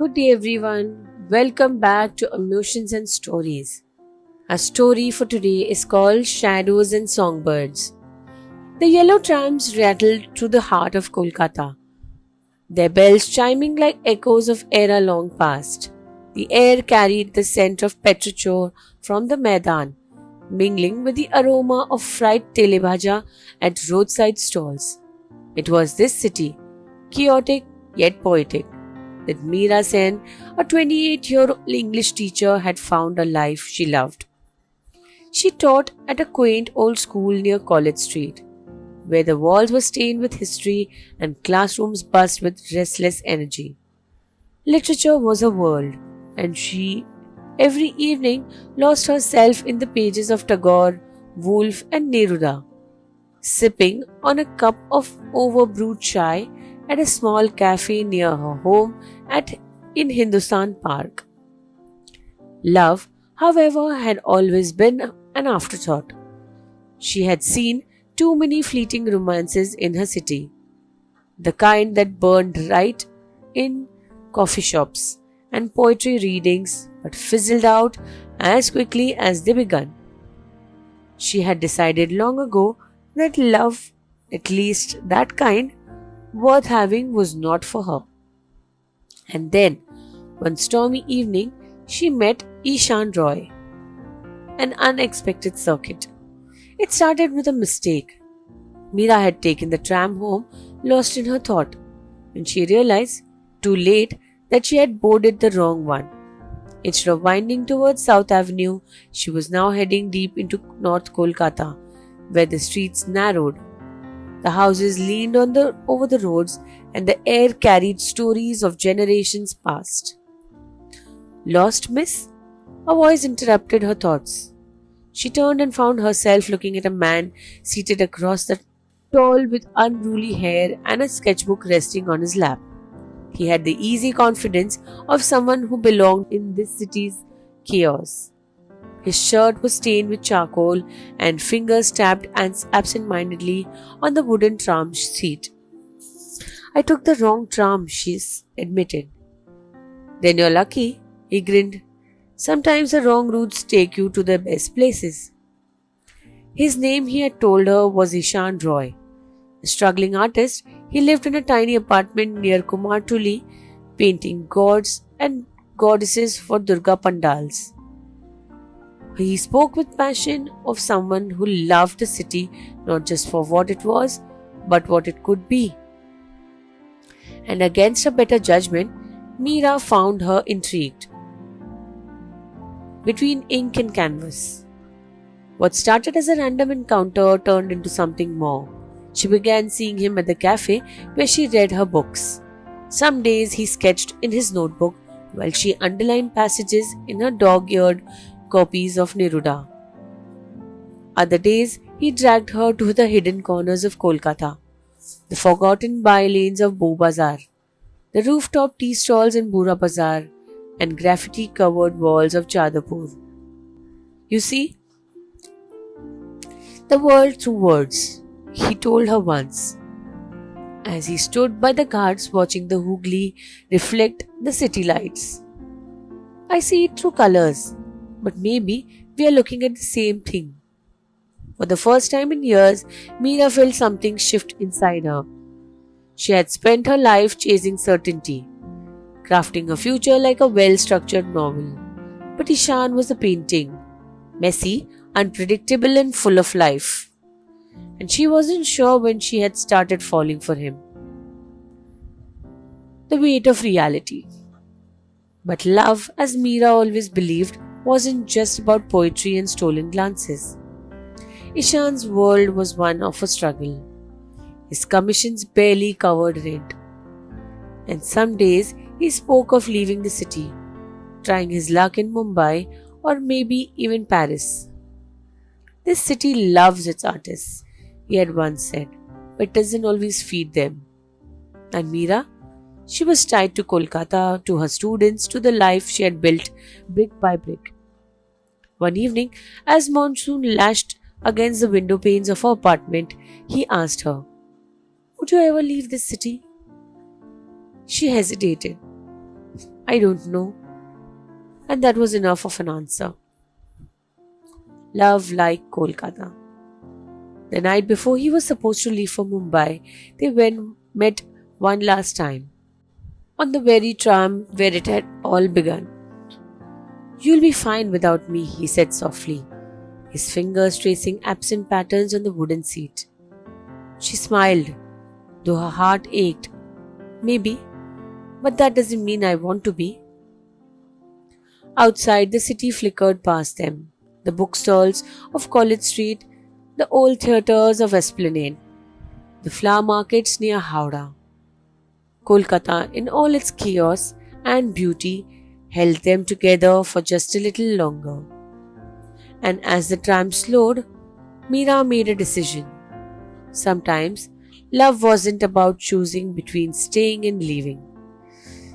Good day, everyone. Welcome back to Emotions and Stories. Our story for today is called Shadows and Songbirds. The yellow trams rattled through the heart of Kolkata, their bells chiming like echoes of era long past. The air carried the scent of petrichor from the Maidan, mingling with the aroma of fried telebhaja at roadside stalls. It was this city, chaotic yet poetic, that Meera Sen, a 28-year-old English teacher, had found a life she loved. She taught at a quaint old school near College Street, where the walls were stained with history and classrooms buzzed with restless energy. Literature was her world, and she, every evening, lost herself in the pages of Tagore, Woolf, and Neruda, sipping on a cup of overbrewed chai at a small cafe near her home in Hindustan Park. Love, however, had always been an afterthought. She had seen too many fleeting romances in her city, the kind that burned right in coffee shops and poetry readings but fizzled out as quickly as they began. She had decided long ago that love, at least that kind, worth having, was not for her. And then, one stormy evening, she met Ishan Roy, an unexpected circuit. It started with a mistake. Meera had taken the tram home, lost in her thought, and she realized, too late, that she had boarded the wrong one. Instead of winding towards South Avenue, she was now heading deep into North Kolkata, where the streets narrowed. The houses leaned over the roads, and the air carried stories of generations past. Lost, miss? A voice interrupted her thoughts. She turned and found herself looking at a man seated across the tall with unruly hair and a sketchbook resting on his lap. He had the easy confidence of someone who belonged in this city's chaos. His shirt was stained with charcoal and fingers tapped absent-mindedly on the wooden tram seat. I took the wrong tram, she admitted. Then you're lucky, he grinned. Sometimes the wrong routes take you to the best places. His name, he had told her, was Ishan Roy. A struggling artist, he lived in a tiny apartment near Kumartuli, painting gods and goddesses for Durga pandals. He spoke with passion of someone who loved the city not just for what it was, but what it could be. And against a better judgment, Meera found her intrigued. Between ink and canvas, what started as a random encounter turned into something more. She began seeing him at the cafe where she read her books. Some days he sketched in his notebook while she underlined passages in her dog-eared copies of Neruda. Other days, he dragged her to the hidden corners of Kolkata, the forgotten by-lanes of Beau Bazaar, the rooftop tea stalls in Bura Bazaar, and graffiti-covered walls of Jadavpur. You see, the world through words, he told her once, as he stood by the guards watching the Hooghly reflect the city lights. I see it through colors, but maybe we are looking at the same thing. For the first time in years, Meera felt something shift inside her. She had spent her life chasing certainty, crafting a future like a well-structured novel. But Ishan was a painting, messy, unpredictable and full of life. And she wasn't sure when she had started falling for him. The weight of reality. But love, as Meera always believed, wasn't just about poetry and stolen glances. Ishan's world was one of a struggle. His commissions barely covered rent. And some days he spoke of leaving the city, trying his luck in Mumbai or maybe even Paris. This city loves its artists, he had once said, but doesn't always feed them. And Meera? She was tied to Kolkata, to her students, to the life she had built brick by brick. One evening, as monsoon lashed against the window panes of her apartment, he asked her, "Would you ever leave this city?" She hesitated. I don't know. And that was enough of an answer. Love like Kolkata. The night before he was supposed to leave for Mumbai, they met one last time. On the very tram where it had all begun. You'll be fine without me, he said softly, his fingers tracing absent patterns on the wooden seat. She smiled, though her heart ached. Maybe, but that doesn't mean I want to be. Outside, the city flickered past them. The bookstalls of College Street, the old theatres of Esplanade, the flower markets near Howrah. Kolkata, in all its chaos and beauty, held them together for just a little longer. And as the tram slowed, Meera made a decision. Sometimes, love wasn't about choosing between staying and leaving.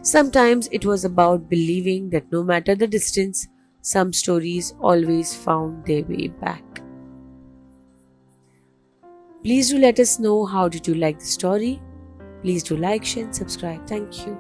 Sometimes it was about believing that no matter the distance, some stories always found their way back. Please do let us know how did you like the story. Please do like, share and subscribe. Thank you.